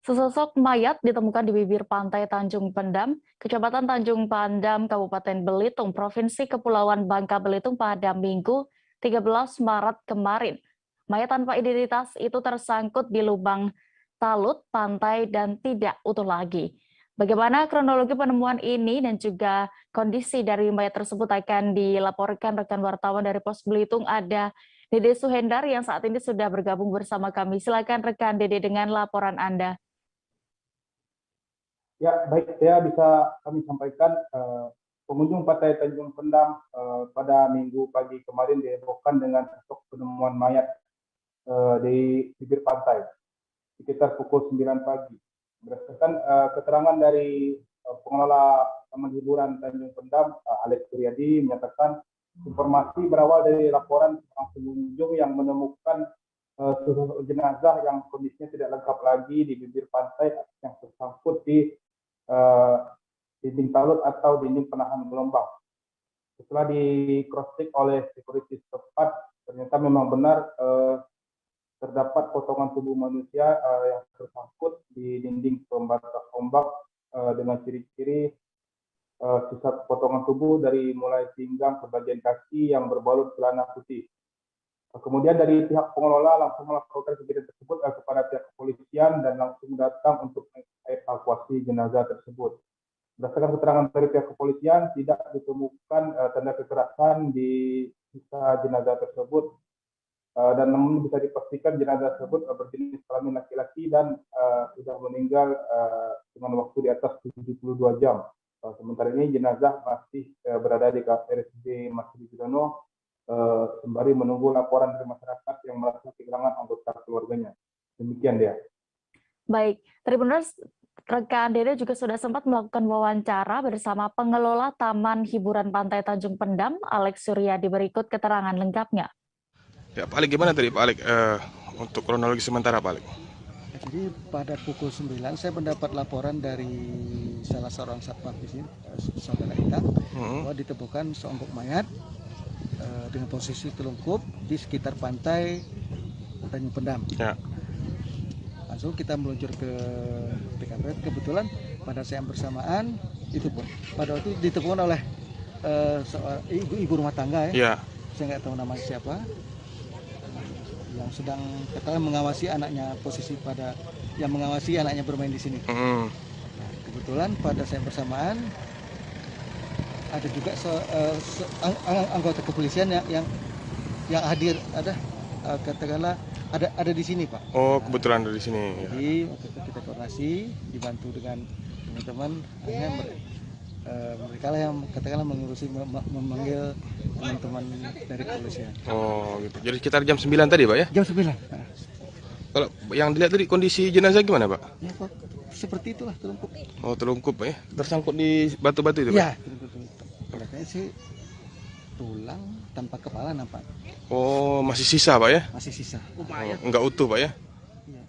Sesosok mayat ditemukan di bibir pantai Tanjung Pendam, Kecamatan Tanjung Pandam, Kabupaten Belitung, Provinsi Kepulauan Bangka Belitung pada Minggu 13 Maret kemarin. Mayat tanpa identitas itu tersangkut di lubang talut pantai dan tidak utuh lagi. Bagaimana kronologi penemuan ini dan juga kondisi dari mayat tersebut akan dilaporkan rekan wartawan dari Pos Belitung, ada Dede Suhendar yang saat ini sudah bergabung bersama kami. Silakan rekan Dede dengan laporan Anda. Ya, baik, saya bisa kami sampaikan pengunjung pantai Tanjung Pendam pada Minggu pagi kemarin dihebohkan dengan sosok penemuan mayat di bibir pantai sekitar pukul 9 pagi. Berdasarkan keterangan dari pengelola Taman Hiburan Tanjung Pendam, Alex Suryadi, menyatakan informasi berawal dari laporan seorang pengunjung yang menemukan sosok jenazah yang kondisinya tidak lengkap lagi di bibir pantai yang tersangkut di dinding talut atau dinding penahan gelombang. Setelah di cross-check oleh security setempat, ternyata memang benar terdapat potongan tubuh manusia yang tersangkut di dinding pembatas ombak dengan ciri-ciri sisa potongan tubuh dari mulai pinggang ke bagian kaki yang berbalut celana putih. Kemudian dari pihak pengelola langsung melaporkan kejadian tersebut kepada pihak kepolisian dan langsung datang untuk evakuasi jenazah tersebut. Berdasarkan keterangan dari pihak kepolisian, tidak ditemukan tanda kekerasan di sisa jenazah tersebut, dan namun bisa dipastikan jenazah tersebut berjenis kelamin laki-laki dan sudah meninggal dengan waktu di atas 72 jam. Sementara ini jenazah masih berada di RSUD Masri Judono sembari menunggu laporan dari masyarakat yang merasa kehilangan anggota keluarganya. Demikian dia. Baik, Tribuners, rekan Dede juga sudah sempat melakukan wawancara bersama pengelola Taman Hiburan Pantai Tanjung Pendam, Alex Suryadi. Berikut keterangan lengkapnya. Ya, Pak Alex, gimana tadi Pak Alex untuk kronologi sementara Pak Alex? Jadi pada pukul 9 saya mendapat laporan dari salah seorang satpam di sini, saudara kita, bahwa ditemukan seonggok mayat dengan posisi telungkup di sekitar pantai Tanjung Pendam. Ya. Langsung kita meluncur ke TKP. Kebetulan pada saat bersamaan itu pun pada waktu ditemukan oleh seorang ibu rumah tangga ya. Saya nggak tahu namanya siapa, yang sedang katakan mengawasi anaknya, posisi pada yang mengawasi anaknya bermain di sini. Nah, kebetulan pada saat bersamaan ada juga anggota kepolisian yang hadir, ada katakanlah ada di sini Pak. Oh, kebetulan ada di sini. Jadi waktu itu kita koordinasi, dibantu dengan teman-teman, akhirnya mereka lah yang katakanlah mengurusi, memanggil teman-teman dari kepolisian. Oh gitu. Jadi sekitar jam 9 tadi Pak ya? Jam 9. Kalau yang dilihat tadi kondisi jenazah gimana Pak? Ya Pak, seperti itulah, terlungkup. Oh terlungkup Pak ya? Tersangkut di batu-batu itu Pak? Ya, kelihatannya sih tulang tanpa kepala nampak. Oh masih sisa Pak ya? Masih sisa. Enggak utuh Pak ya? Ya.